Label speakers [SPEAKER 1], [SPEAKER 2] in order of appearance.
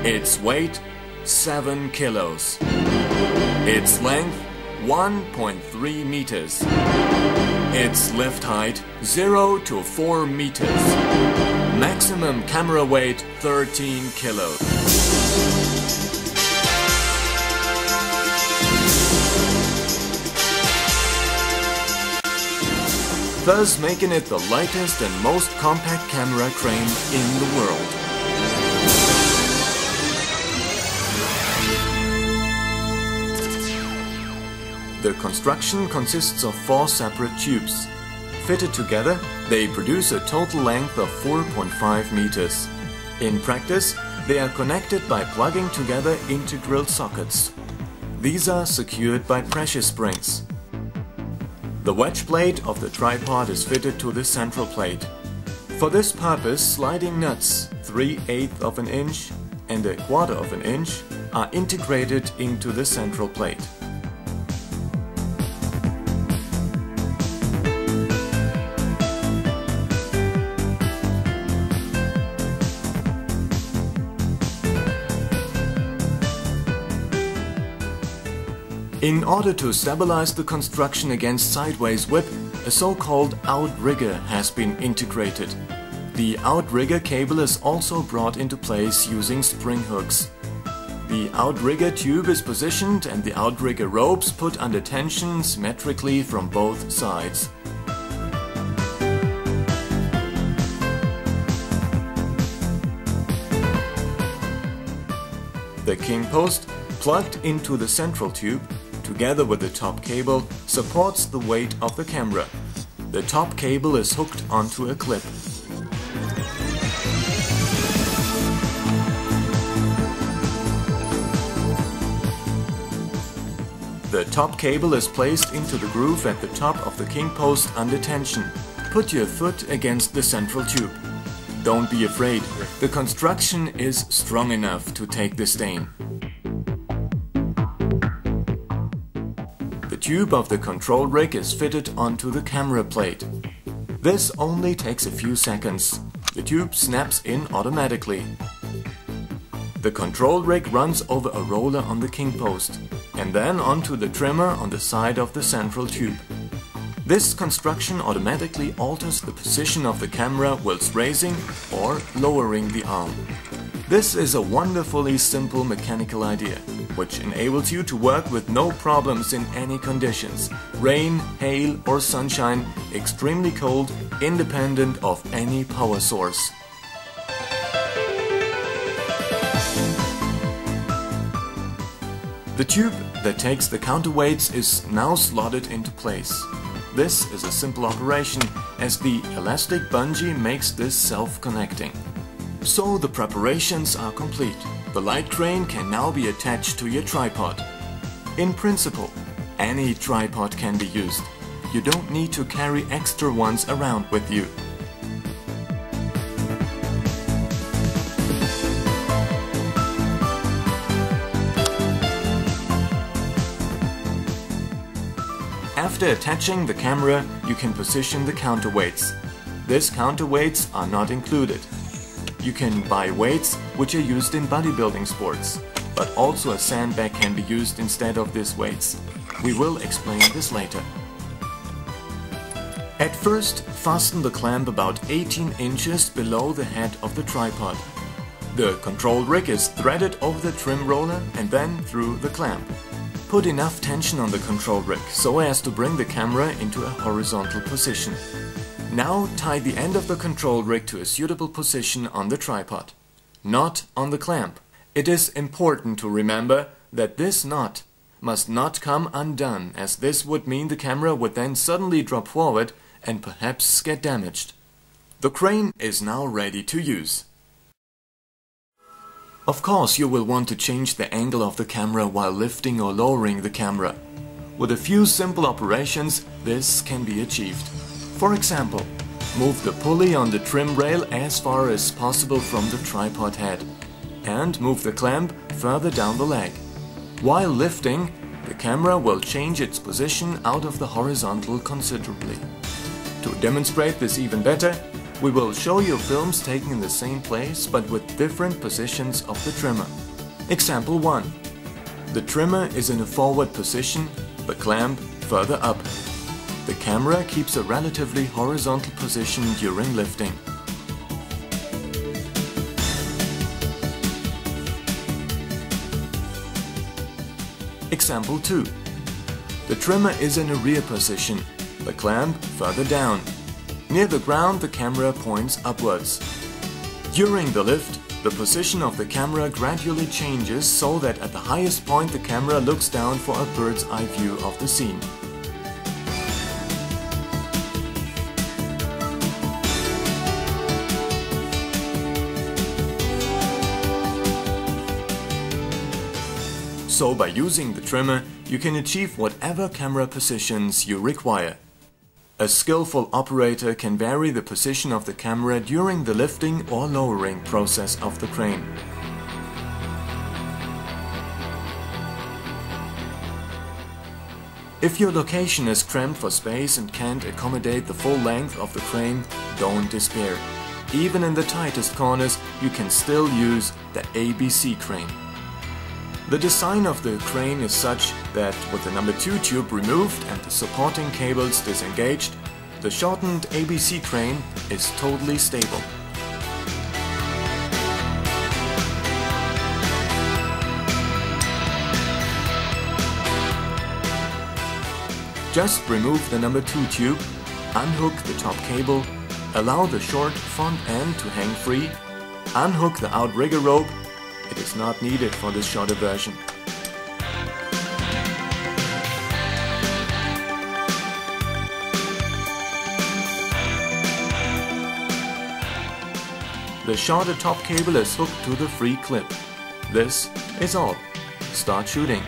[SPEAKER 1] Its weight 7 kilos. Its length 1.3 meters. Its lift height 0 to 4 meters. Maximum camera weight 13 kilos. Thus making it the lightest and most compact camera crane in the world. The construction consists of 4 separate tubes. Fitted together, they produce a total length of 4.5 meters. In practice, they are connected by plugging together integral sockets. These are secured by pressure springs. The wedge plate of the tripod is fitted to the central plate. For this purpose, sliding nuts 3/8 of an inch and 1/4 of an inch are integrated into the central plate. In order to stabilize the construction against sideways whip, a so-called outrigger has been integrated. The outrigger cable is also brought into place using spring hooks. The outrigger tube is positioned and the outrigger ropes put under tension symmetrically from both sides. The king post, plugged into the central tube, together with the top cable, supports the weight of the camera. The top cable is hooked onto a clip. The top cable is placed into the groove at the top of the king post under tension. Put your foot against the central tube. Don't be afraid, the construction is strong enough to take the stain. The tube of the control rig is fitted onto the camera plate. This only takes a few seconds. The tube snaps in automatically. The control rig runs over a roller on the king post and then onto the trimmer on the side of the central tube. This construction automatically alters the position of the camera whilst raising or lowering the arm. This is a wonderfully simple mechanical idea, which enables you to work with no problems in any conditions, rain, hail or sunshine, extremely cold, independent of any power source. The tube that takes the counterweights is now slotted into place. This is a simple operation as the elastic bungee makes this self-connecting. So the preparations are complete. The light crane can now be attached to your tripod. In principle, any tripod can be used. You don't need to carry extra ones around with you. After attaching the camera, you can position the counterweights. These counterweights are not included. You can buy weights which are used in bodybuilding sports, but also a sandbag can be used instead of these weights. We will explain this later. At first, fasten the clamp about 18 inches below the head of the tripod. The control rig is threaded over the trim roller and then through the clamp. Put enough tension on the control rig so as to bring the camera into a horizontal position. Now tie the end of the control rig to a suitable position on the tripod. Not on the clamp. It is important to remember that this knot must not come undone, as this would mean the camera would then suddenly drop forward and perhaps get damaged. The crane is now ready to use. Of course, you will want to change the angle of the camera while lifting or lowering the camera. With a few simple operations, this can be achieved. For example, move the pulley on the trim rail as far as possible from the tripod head and move the clamp further down the leg. While lifting, the camera will change its position out of the horizontal considerably. To demonstrate this even better, We will show you films taken in the same place but with different positions of the trimmer. Example 1. The trimmer is in a forward position, the clamp further up. The camera keeps a relatively horizontal position during lifting. Example 2. The trimmer is in a rear position, the clamp further down. Near the ground the camera points upwards. During the lift, the position of the camera gradually changes so that at the highest point the camera looks down for a bird's eye view of the scene. So by using the trimmer, you can achieve whatever camera positions you require. A skillful operator can vary the position of the camera during the lifting or lowering process of the crane. If your location is cramped for space and can't accommodate the full length of the crane, don't despair. Even in the tightest corners, you can still use the ABC crane. The design of the crane is such that with the number 2 tube removed and the supporting cables disengaged, the shortened ABC crane is totally stable. Just remove the number 2 tube, unhook the top cable, allow the short front end to hang free, unhook the outrigger rope. It is not needed for this shorter version. The shorter top cable is hooked to the free clip. This is all. Start shooting.